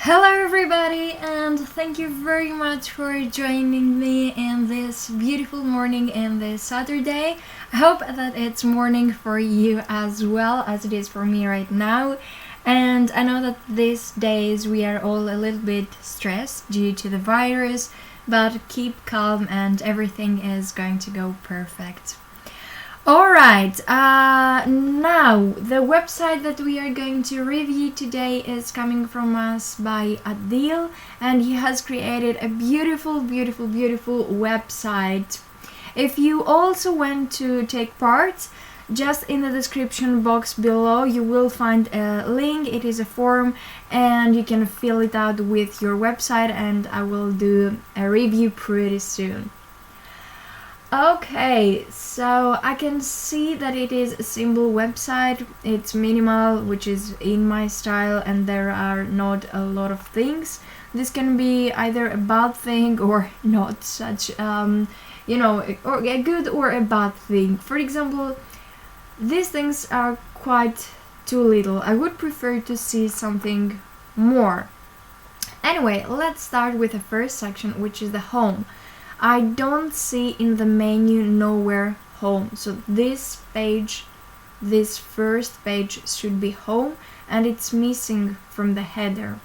Hello everybody, and thank you very much for joining me in this beautiful morning in this Saturday. I hope that it's morning for you as well as it is for me right now. And I know that these days we are all a little bit stressed due to the virus, but keep calm and everything is going to go perfect. Alright, now the website that we are going to review today is coming from us by Adil, and he has created a beautiful website. If you also want to take part, just in the description box below you will find a link. It is a form and you can fill it out with your website, and I will do a review pretty soon. Okay, so I can see that it is a simple website. It's minimal, which is in my style, and there are not a lot of things. This can be either a bad thing or not such, or a good or a bad thing. For example, these things are quite too little. I would prefer to see something more. Anyway, let's start with the first section, which is the home. I don't see in the menu nowhere home, so this first page should be home, and it's missing from the header.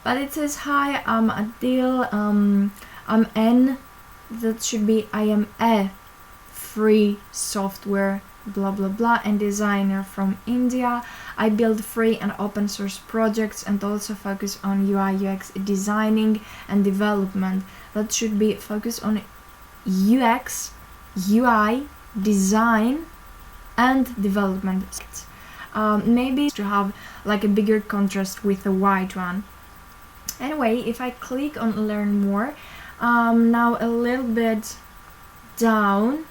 But it says, hi, I'm Adil, I'm N, that should be I am a free software blah blah blah and designer from India. I build free and open source projects and also focus on UI UX designing and development. That should be focused on UX, UI, design and development. Maybe to have like a bigger contrast with the white one. Anyway, if I click on learn more, now a little bit down,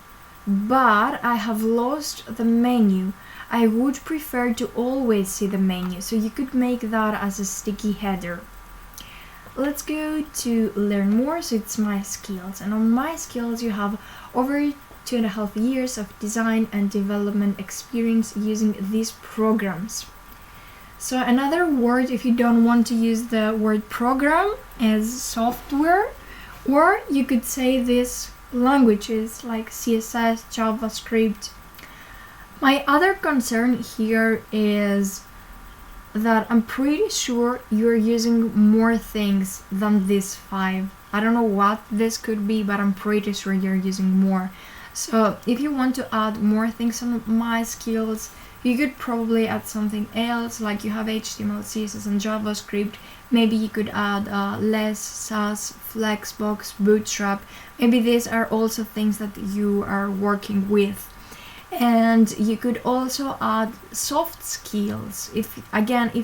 but I have lost the menu. I would prefer to always see the menu, so you could make that as a sticky header. Let's go to learn more, so it's my skills, and on my skills you have over 2.5 years of design and development experience using these programs. So another word, if you don't want to use the word program, is software, or you could say these languages like CSS, JavaScript. My other concern here is that I'm pretty sure you're using more things than these 5. I don't know what this could be, but I'm pretty sure you're using more. So if you want to add more things on my skills, you could probably add something else, like you have HTML, CSS and JavaScript. Maybe you could add less, SAS, Flexbox, Bootstrap. Maybe these are also things that you are working with. And you could also add soft skills. If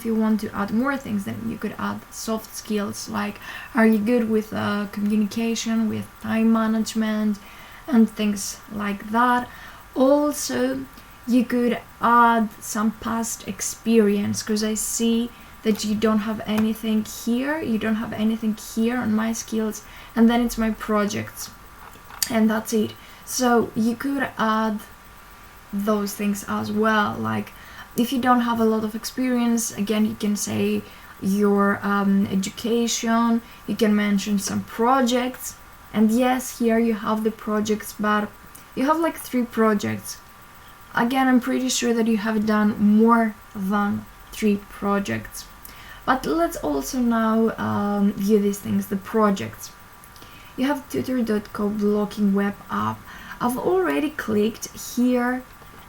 you want to add more things, then you could add soft skills, like are you good with communication, with time management and things like that. Also, you could add some past experience, because I see that you don't have anything here. You don't have anything here on my skills, and then it's my projects, and that's it. So you could add those things as well. Like if you don't have a lot of experience, again, you can say your education. You can mention some projects, and yes, here you have the projects, but you have like 3 projects. Again, I'm pretty sure that you have done more than 3 projects. But let's also now view these things, the projects. You have tutor.co blocking web app. I've already clicked here,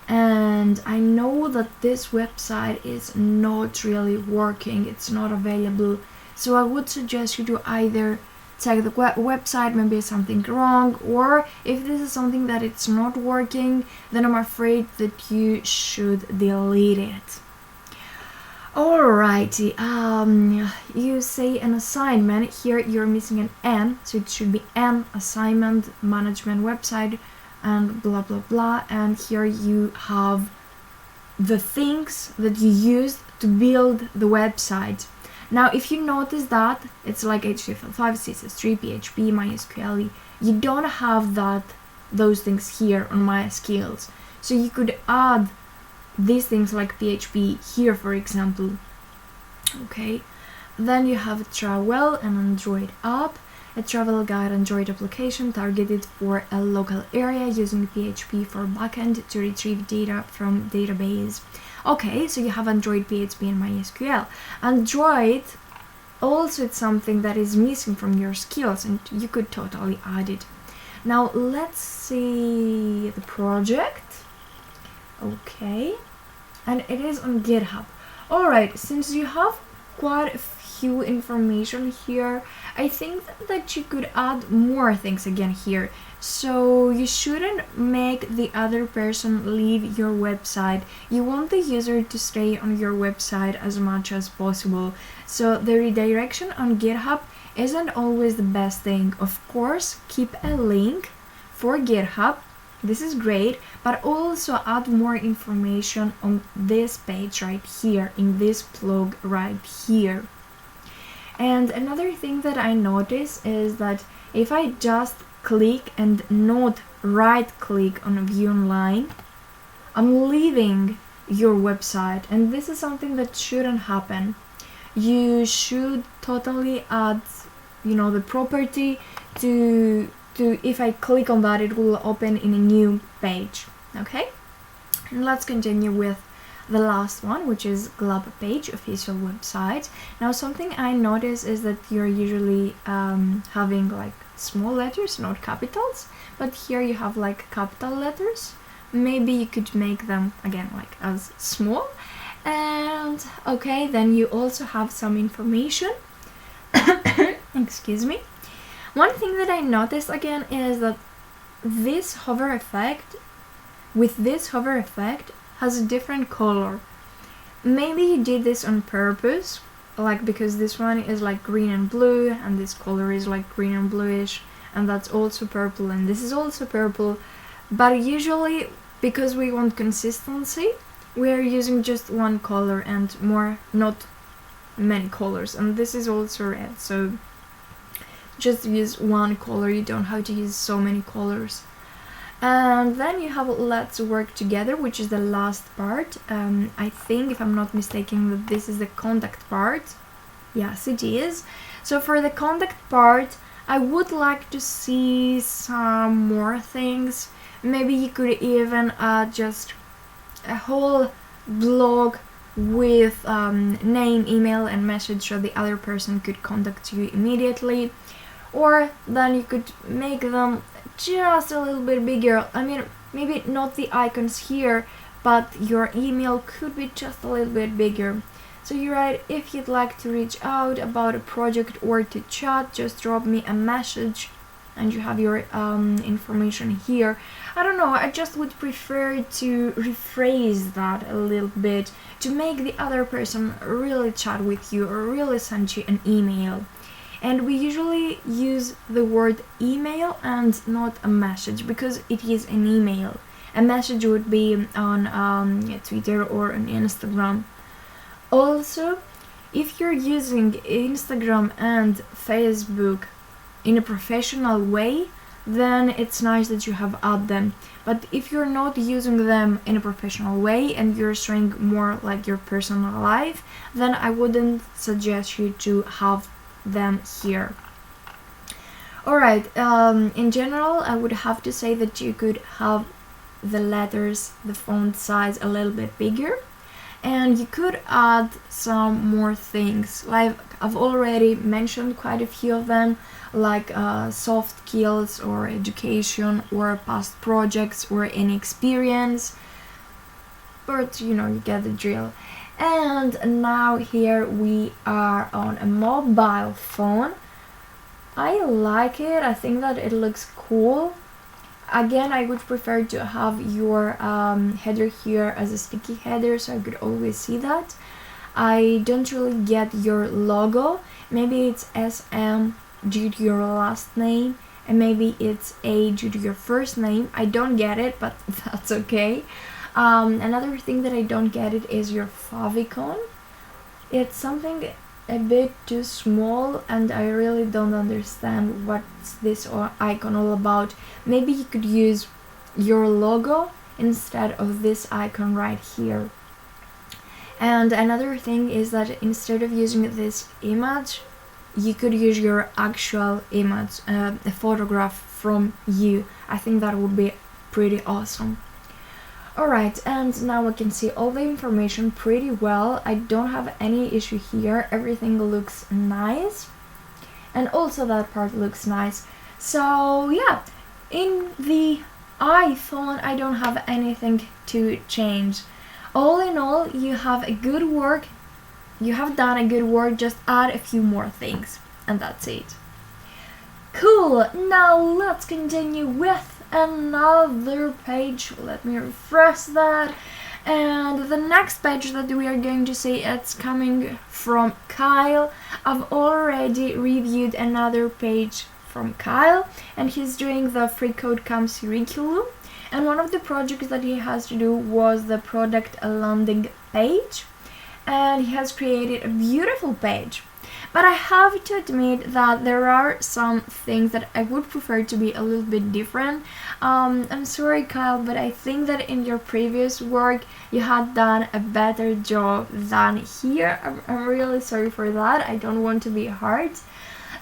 and I know that this website is not really working. It's not available. So I would suggest you to either check the website, maybe something wrong, or if this is something that it's not working, then I'm afraid that you should delete it. Alrighty, you say an assignment. Here you're missing an N, so it should be an assignment management website and blah blah blah. And here you have the things that you used to build the website. Now, if you notice that it's like HTML5, CSS3, PHP, MySQL, you don't have those things here on my skills. So you could add these things like PHP here, for example. Okay, Then you have Travel, an Android app, a travel guide Android application targeted for a local area using PHP for backend to retrieve data from database. Okay, so you have Android, PHP, and MySQL. Android also it's something that is missing from your skills, and you could totally add it. Now let's see the project. Okay, and it is on GitHub. Alright, since you have quite a few information here, I think that you could add more things again here. So you shouldn't make the other person leave your website. You want the user to stay on your website as much as possible. So the redirection on GitHub isn't always the best thing. Of course, keep a link for GitHub. This is great, but also add more information on this page right here, in this blog right here. And another thing that I notice is that if I just click and not right click on a view online, I'm leaving your website, and this is something that shouldn't happen. You should totally add, the property to if I click on that, it will open in a new page. Okay, and let's continue with the last one, which is Glab page, official website. Now something I notice is that you're usually having like small letters, not capitals, but here you have like capital letters. Maybe you could make them again like as small. And okay, then you also have some information. Excuse me. One thing that I noticed again is that this hover effect has a different color. Maybe you did this on purpose, like because this one is like green and blue, and this color is like green and bluish, and that's also purple, and this is also purple. But usually, because we want consistency, we are using just one color and not many colors, and this is also red, so just use one color, you don't have to use so many colors. And then you have Let's Work Together, which is the last part. I think, if I'm not mistaken, that this is the contact part. Yes, it is. So for the contact part, I would like to see some more things. Maybe you could even add just a whole blog with name, email, and message, so the other person could contact you immediately. Or then you could make them just a little bit bigger. I mean, maybe not the icons here, but your email could be just a little bit bigger. So you write, if you'd like to reach out about a project or to chat, just drop me a message, and you have your information here. I don't know, I just would prefer to rephrase that a little bit to make the other person really chat with you or really send you an email. And we usually use the word email and not a message, because it is an email. A message would be on Twitter or on Instagram. Also, if you're using Instagram and Facebook in a professional way, then it's nice that you have added them. But if you're not using them in a professional way and you're showing more like your personal life, then I wouldn't suggest you to have them here. Alright, in general, I would have to say that you could have the letters, the font size a little bit bigger, and you could add some more things. Like I've already mentioned quite a few of them, like soft skills or education or past projects or any experience, but you get the drill. And now here we are on a mobile phone. I like it, I think that it looks cool. Again, I would prefer to have your header here as a sticky header, so I could always see that. I don't really get your logo. Maybe it's SM due to your last name, and maybe it's A due to your first name. I don't get it, but that's okay. Another thing that I don't get it is your favicon. It's something a bit too small, and I really don't understand what's this icon all about. Maybe you could use your logo instead of this icon right here. And another thing is that instead of using this image, you could use your actual image, a photograph from you. I think that would be pretty awesome. Alright, and now I can see all the information pretty well. I don't have any issue here. Everything looks nice. And also that part looks nice. So yeah, in the iPhone I don't have anything to change. All in all, you have a good work. You have done a good work, just add a few more things. And that's it. Cool, now let's continue with another page. Let me refresh that. And the next page that we are going to see, it's coming from Kyle. I've already reviewed another page from Kyle, and he's doing the Free Code Camp curriculum. And one of the projects that he has to do was the product landing page. And he has created a beautiful page. But I have to admit that there are some things that I would prefer to be a little bit different. I'm sorry, Kyle, but I think that in your previous work you had done a better job than here. I'm really sorry for that. I don't want to be hard.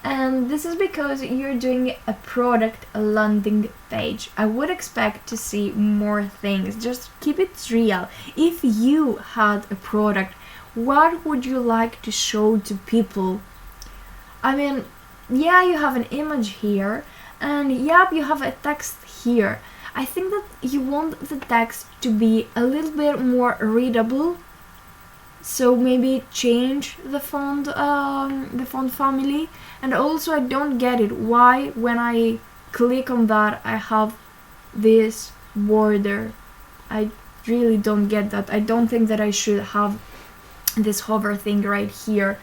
And this is because you're doing a product landing page. I would expect to see more things. Just keep it real. If you had a product, what would you like to show to people? I mean, yeah, you have an image here, and yep, you have a text here. I think that you want the text to be a little bit more readable. So maybe change the font family. And also I don't get it why when I click on that I have this border. I really don't get that. I don't think that I should have this hover thing right here,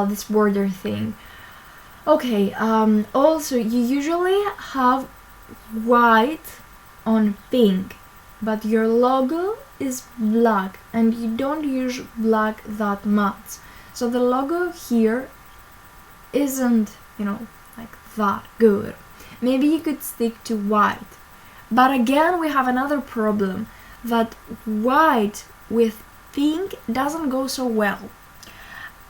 this border thing. Okay, also you usually have white on pink, but your logo is black and you don't use black that much. So the logo here isn't, like that good. Maybe you could stick to white. But again, we have another problem, that white with pink doesn't go so well.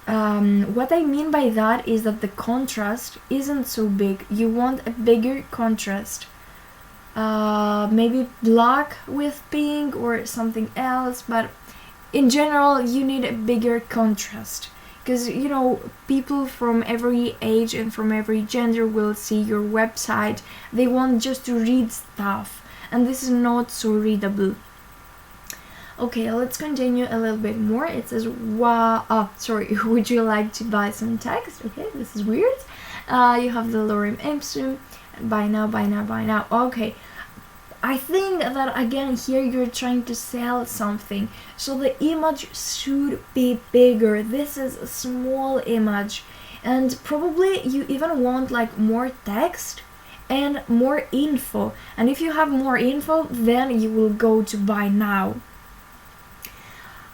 What I mean by that is that the contrast isn't so big. You want a bigger contrast. Maybe black with pink or something else, but in general you need a bigger contrast. Because, people from every age and from every gender will see your website. They want just to read stuff, and this is not so readable. Okay, let's continue a little bit more. It says, would you like to buy some text? Okay, this is weird. You have the lorem ipsum, buy now. Okay, I think that again here you're trying to sell something, so the image should be bigger. This is a small image, and probably you even want like more text and more info. And if you have more info, then you will go to buy now.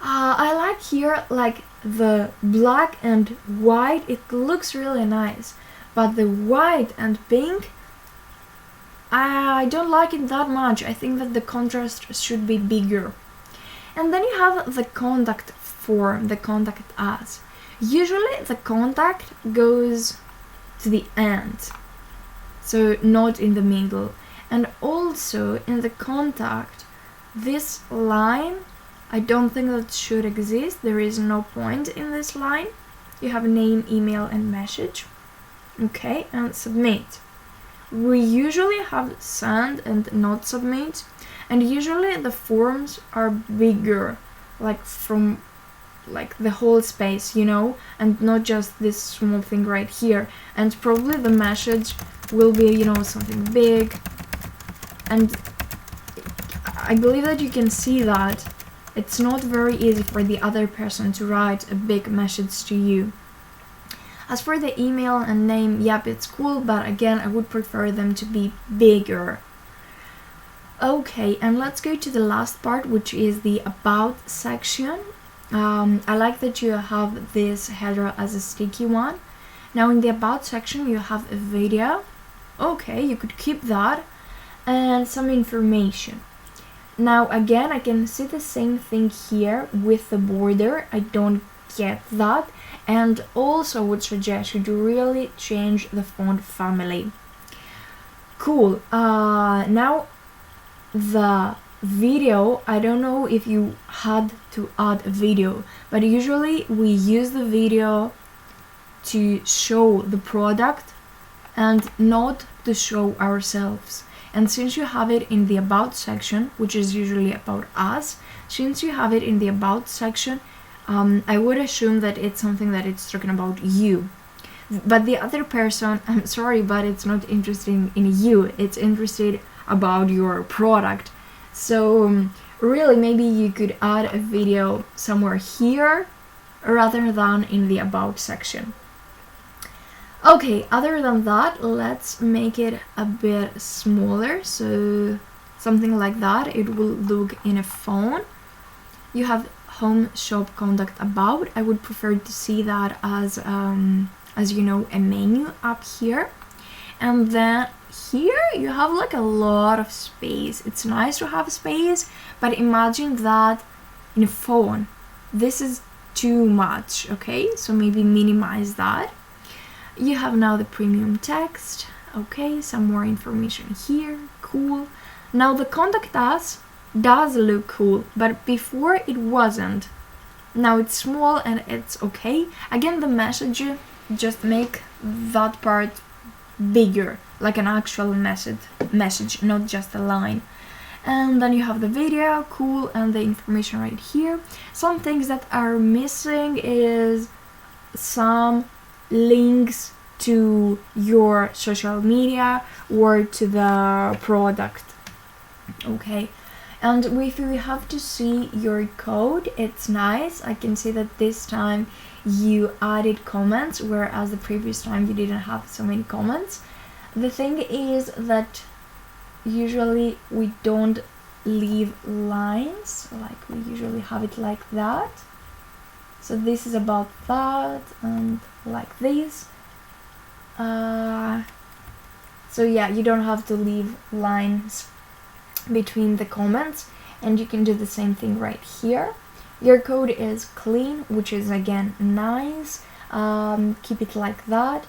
I like here like the black and white. It looks really nice, but the white and pink, I don't like it that much. I think that the contrast should be bigger. And then you have the contact form, the contact us. Usually the contact goes to the end, so not in the middle. And also in the contact, this line, I don't think that should exist. There is no point in this line. You have name, email, and message. Okay, and submit. We usually have send and not submit, and usually the forms are bigger, like from like the whole space, and not just this small thing right here. And probably the message will be, something big. And I believe that you can see that it's not very easy for the other person to write a big message to you. As for the email and name, yep, it's cool, but again, I would prefer them to be bigger. Okay, and let's go to the last part, which is the about section. I like that you have this header as a sticky one. Now in the about section, you have a video. Okay, you could keep that, and some information. Now again, I can see the same thing here with the border. I don't get that, and also would suggest you to really change the font family. Cool. Now the video, I don't know if you had to add a video, but usually we use the video to show the product and not to show ourselves. And since you have it in the about section, which is usually about us, since you have it in the about section, I would assume that it's something that it's talking about you. But the other person, I'm sorry, but it's not interested in you. It's interested about your product. So really, maybe you could add a video somewhere here rather than in the about section. Okay, other than that, let's make it a bit smaller, so something like that. It will look in a phone. You have home, shop, contact, about. I would prefer to see that as you know, a menu up here. And then here you have like a lot of space. It's nice to have space, but imagine that in a phone. This is too much, okay? So maybe minimize that. You have now the premium text. Okay, some more information here. Cool. Now the contact us does look cool, but before it wasn't. Now it's small and it's okay. Again, the message, just make that part bigger, like an actual message, not just a line. And then you have the video, cool, and the information right here. Some things that are missing is some links to your social media or to the product. Okay, and if you have to see your code, it's nice. I can see that this time you added comments, whereas the previous time you didn't have so many comments. The thing is that usually we don't leave lines, like we usually have it like that. So this is about that, and like this. So yeah, you don't have to leave lines between the comments, and you can do the same thing right here. Your code is clean, which is again nice. Keep it like that.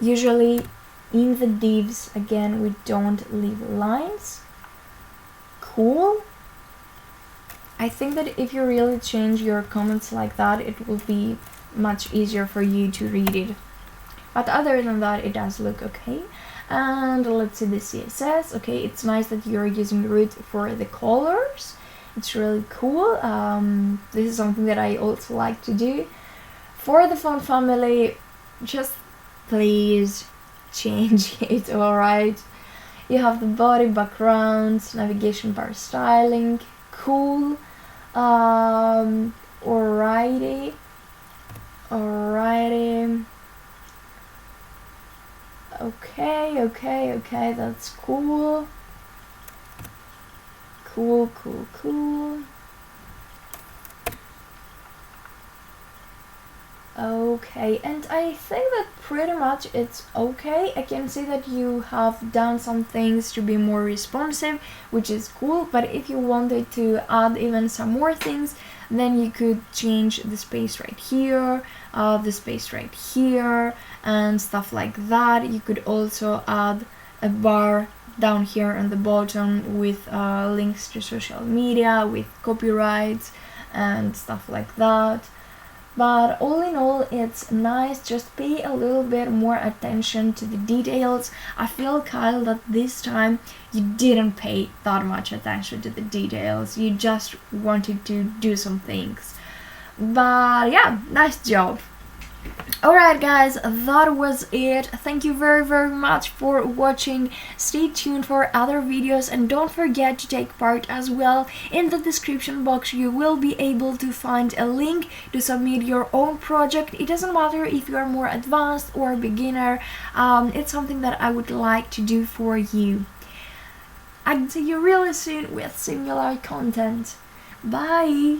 Usually in the divs, again, we don't leave lines. Cool. I think that if you really change your comments like that, it will be much easier for you to read it. But other than that, it does look okay. And let's see the CSS. Okay, it's nice that you're using root for the colors. It's really cool. This is something that I also like to do. For the font family, just please change it, alright? You have the body, backgrounds, navigation bar styling, cool. Alrighty. Okay, that's cool. Cool. Okay, and I think that pretty much it's okay. I can see that you have done some things to be more responsive, which is cool, but if you wanted to add even some more things, then you could change the space right here, the space right here, and stuff like that. You could also add a bar down here on the bottom with links to social media, with copyrights and stuff like that. But all in all, it's nice. Just pay a little bit more attention to the details. I feel, Kyle, that this time you didn't pay that much attention to the details. You just wanted to do some things. But yeah, nice job. Alright guys, that was it. Thank you very much for watching. Stay tuned for other videos and don't forget to take part as well. In the description box you will be able to find a link to submit your own project. It doesn't matter if you are more advanced or beginner. It's something that I would like to do for you. I'll see you really soon with similar content. Bye!